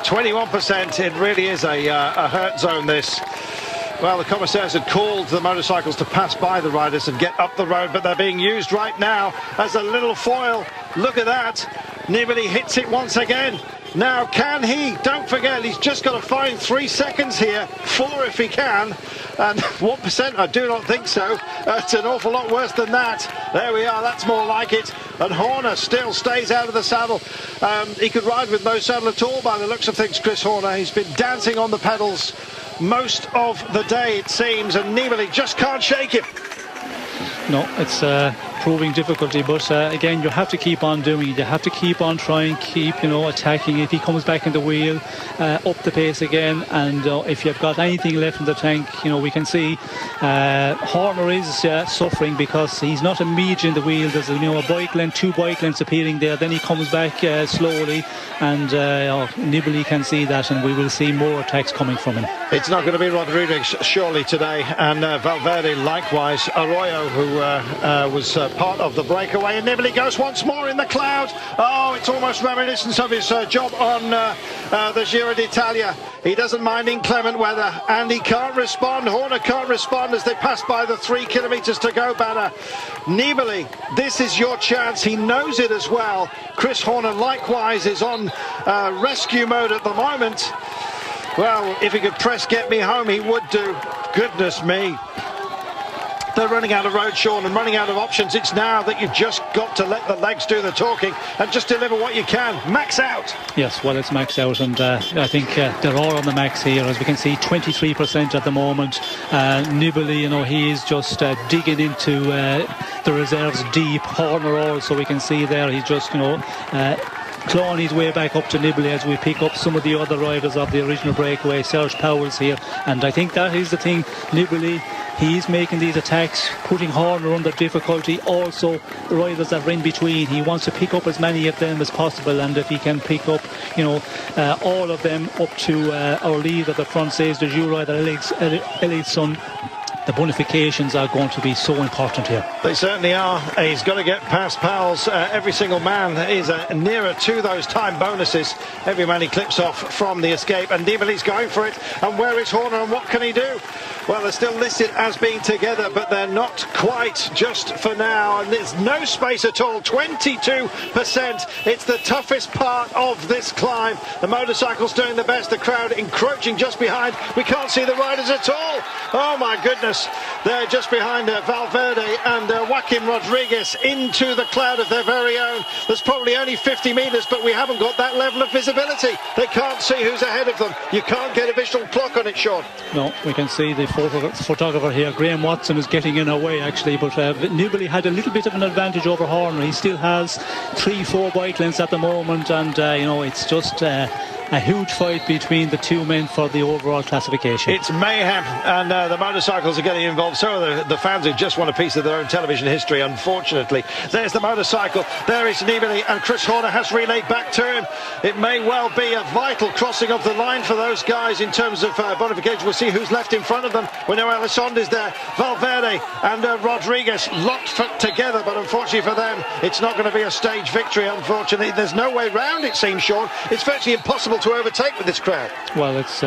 21%. It really is a hurt zone, this. Well, the commissaires had called the motorcycles to pass by the riders and get up the road, but they're being used right now as a little foil. Look at that. Nibali hits it once again. Now, can he? Don't forget, he's just got to find 3 seconds here. 4 if he can. And 1%, I do not think so. It's an awful lot worse than that. There we are, that's more like it. And Horner still stays out of the saddle. He could ride with no saddle at all by the looks of things, Chris Horner. He's been dancing on the pedals most of the day, it seems, and Nibali just can't shake him. No, it's proving difficulty, but again, you have to keep on doing it. You have to keep on trying, keep attacking. If he comes back in the wheel, up the pace again, and if you've got anything left in the tank, we can see Horner is suffering because he's not immediately in the wheel. There's a bike length, 2 bike lengths appearing there. Then he comes back slowly, and Nibali can see that, and we will see more attacks coming from him. It's not going to be Rodriguez surely today, and Valverde likewise. Arroyo, who was part of the breakaway, and Nibali goes once more in the cloud. Oh, it's almost reminiscent of his job on the Giro d'Italia. He doesn't mind inclement weather, and he can't respond. Horner can't respond as they pass by the 3 kilometres to go banner. Nibali, this is your chance. He knows it as well. Chris Horner likewise is on rescue mode at the moment. Well, if he could press get me home, he would do. Goodness me. They're running out of road, Sean, and running out of options. It's now that you've just got to let the legs do the talking and just deliver what you can. Max out. Yes, well, it's max out, and I think they're all on the max here. As we can see, 23% at the moment. Nibali, he is just digging into the reserves deep. Horner also, we can see there, he's just, clawing his way back up to Nibali as we pick up some of the other riders of the original breakaway. Serge Powell's here, and I think that is the thing. Nibali, he's making these attacks, putting Horner under difficulty. Also, the riders that are in between, he wants to pick up as many of them as possible, and if he can pick up, all of them up to our lead at the front, says the Jura, the Elite Son. The bonifications are going to be so important here. They certainly are. He's got to get past Powell's. Every single man is nearer to those time bonuses. Every man he clips off from the escape, and Nibali's going for it. And where is Horner, and what can he do? Well, they're still listed as being together, but they're not quite just for now, and there's no space at all. 22%. It's the toughest part of this climb. The motorcycle's doing the best, the crowd encroaching just behind. We can't see the riders at all. Oh my goodness. They're just behind Valverde and Joaquim Rodriguez into the cloud of their very own. There's probably only 50 metres, but we haven't got that level of visibility. They can't see who's ahead of them. You can't get a visual clock on it, Sean. No, we can see the photographer here. Graham Watson is getting in our way, actually, but Nibali had a little bit of an advantage over Horner. He still has 3-4 bike lengths at the moment, and it's just a huge fight between the 2 men for the overall classification. It's mayhem, and the motorcycles are getting involved. So are the fans who just want a piece of their own television history, unfortunately. There's the motorcycle. There is Nibali, and Chris Horner has relayed back to him. It may well be a vital crossing of the line for those guys in terms of bonification. We'll see who's left in front of them. We know Elizondo is there. Valverde and Rodriguez locked together, but unfortunately for them, it's not going to be a stage victory, unfortunately. There's no way round, it seems, Sean. It's virtually impossible to overtake with this crowd. Well, it's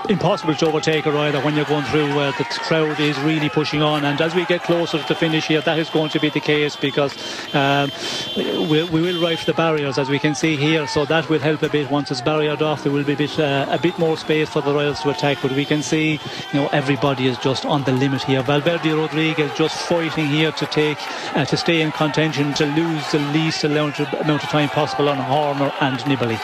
impossible to overtake a rider when you're going through. The crowd is really pushing on, and as we get closer to the finish here, that is going to be the case, because we will ride the barriers, as we can see here, so that will help a bit. Once it's barriered off, there will be a bit more space for the riders to attack, but we can see everybody is just on the limit here. Valverde Rodriguez just fighting here to stay in contention, to lose the least amount of time possible on Horner and Nibali.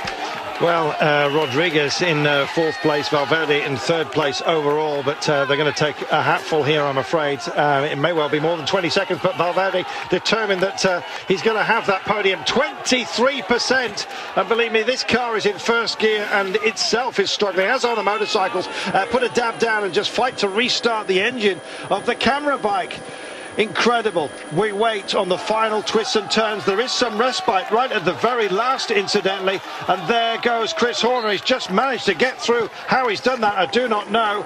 Well, Rodriguez in 4th place, Valverde in 3rd place overall, but they're going to take a hatful here, I'm afraid. It may well be more than 20 seconds, but Valverde determined that he's going to have that podium. 23%, and believe me, this car is in 1st gear and itself is struggling, as are the motorcycles. Put a dab down and just fight to restart the engine of the camera bike. Incredible. We wait on the final twists and turns. There is some respite right at the very last, incidentally, and there goes Chris Horner. He's just managed to get through. How he's done that, I do not know.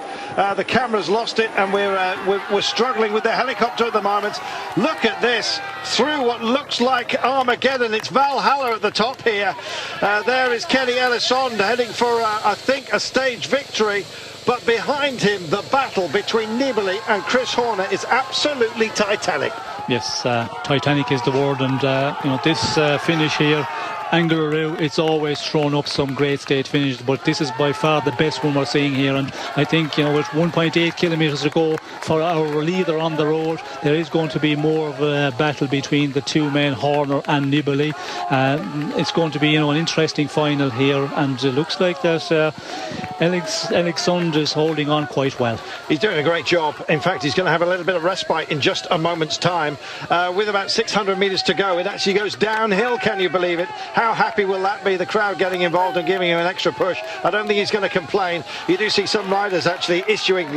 The camera's lost it, and we're struggling with the helicopter at the moment. Look at this, through what looks like Armageddon. It's Valhalla at the top here. There is Kenny Elissonde heading for, I think, a stage victory. But behind him, the battle between Nibali and Chris Horner is absolutely titanic. Yes, titanic is the word, and this finish here, L'Angliru, it's always thrown up some great stage finishes, but this is by far the best one we're seeing here. And I think, with 1.8 kilometres to go for our leader on the road, there is going to be more of a battle between the two men, Horner and Nibali. It's going to be, an interesting final here, and it looks like that Elissonde is holding on quite well. He's doing a great job. In fact, he's going to have a little bit of respite in just a moment's time. With about 600 metres to go, it actually goes downhill, can you believe it? How happy will that be? The crowd getting involved and giving him an extra push. I don't think he's going to complain. You do see some riders actually issuing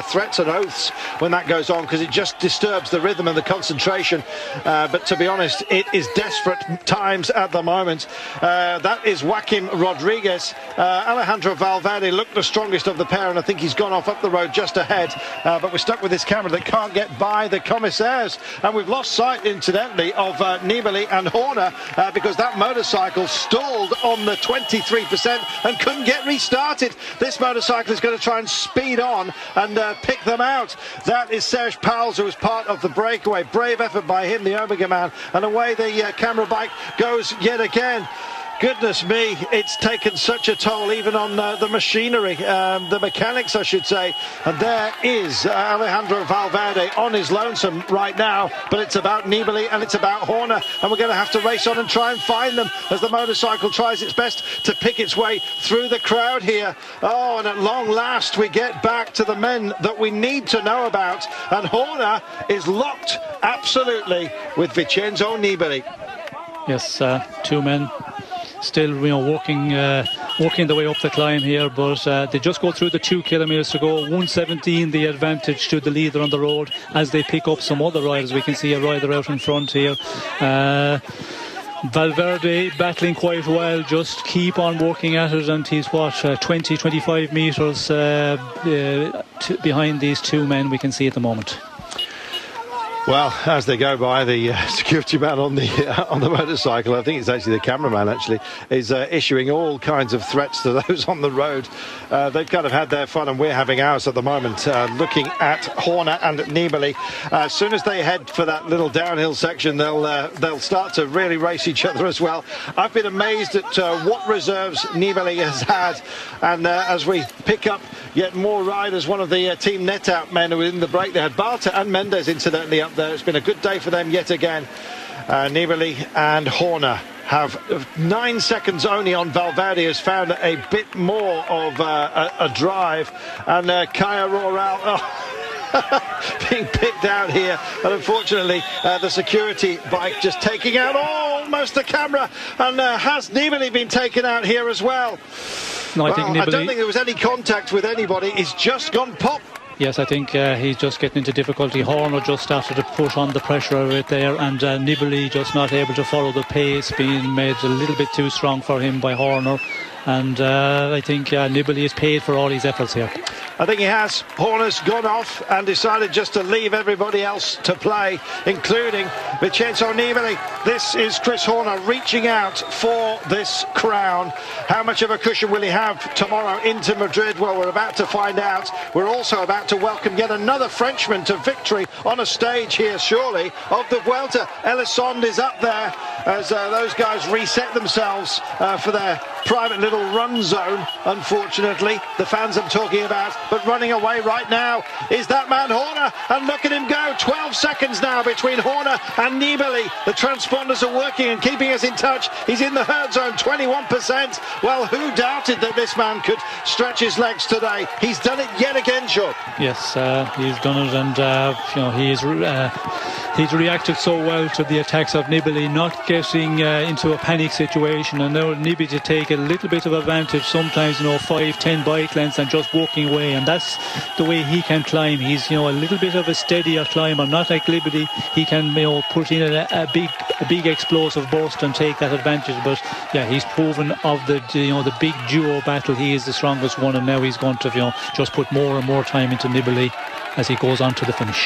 threats and oaths when that goes on, because it just disturbs the rhythm and the concentration. But to be honest, it is desperate times at the moment. That is Joaquim Rodriguez. Alejandro Valverde looked the strongest of the pair, and I think he's gone off up the road just ahead. But we're stuck with this camera that can't get by the commissaires. And we've lost sight, incidentally, of Nibali and Horner because that motorcycle stalled on the 23% and couldn't get restarted. This motorcycle is going to try and speed on and pick them out. That is Serge Pauwels, who was part of the breakaway. Brave effort by him, the Omega man. And away the camera bike goes yet again. Goodness me, it's taken such a toll even on the machinery, the mechanics, I should say. And there is Alejandro Valverde on his lonesome right now, but it's about Nibali and it's about Horner, and we're going to have to race on and try and find them as the motorcycle tries its best to pick its way through the crowd here. Oh, and at long last we get back to the men that we need to know about, and Horner is locked absolutely with Vincenzo Nibali. Yes, two men still working the way up the climb here, but they just go through the 2 kilometres to go. 1:17 the advantage to the leader on the road as they pick up some other riders. We can see a rider out in front here. Valverde battling quite well, just keep on working at it, and he's 20-25 metres behind these two men we can see at the moment. Well, as they go by, the security man on the motorcycle, I think it's actually the cameraman actually, is issuing all kinds of threats to those on the road. They've kind of had their fun, and we're having ours at the moment, looking at Horner and Nibali. As soon as they head for that little downhill section, they'll start to really race each other as well. I've been amazed at what reserves Nibali has had, and as we pick up yet more riders, one of the Team Netout men who were in the break, they had Balta and Mendes incidentally up there. It's been a good day for them yet again. Nibali and Horner have 9 seconds only on Valverde, has found a bit more of a drive, and Kaya Roral being picked out here, and unfortunately the security bike just taking out almost the camera, and has Nibali been taken out here as well? No, I don't think there was any contact with anybody. He's just gone pop. Yes, I think he's just getting into difficulty. Horner just started to put on the pressure of it there, and Nibali just not able to follow the pace, being made a little bit too strong for him by Horner. And I think Nibali is paid for all his efforts here. I think he has. Horner's gone off and decided just to leave everybody else to play, including Vincenzo Nibali. This is Chris Horner reaching out for this crown. How much of a cushion will he have tomorrow into Madrid? Well, we're about to find out. We're also about to welcome yet another Frenchman to victory on a stage here, surely, of the Vuelta. Elissonde is up there as those guys reset themselves for their private little run zone. Unfortunately, the fans I'm talking about, but running away right now is that man Horner, and look at him go. 12 seconds now between Horner and Nibali. The transfer transponders are working and keeping us in touch. He's in the herd zone, 21%. Well, who doubted that this man could stretch his legs today? He's done it yet again, Sean. Yes, he's done it, and he's reacted so well to the attacks of Nibali, not getting into a panic situation, and now Nibali to take a little bit of advantage sometimes, 5-10 bike lengths and just walking away, and that's the way he can climb. He's a little bit of a steadier climber, not like Nibali. He can put in a big explosive burst and take that advantage, but yeah, he's proven of the big duo battle he is the strongest one, and now he's going to just put more and more time into Nibali as he goes on to the finish.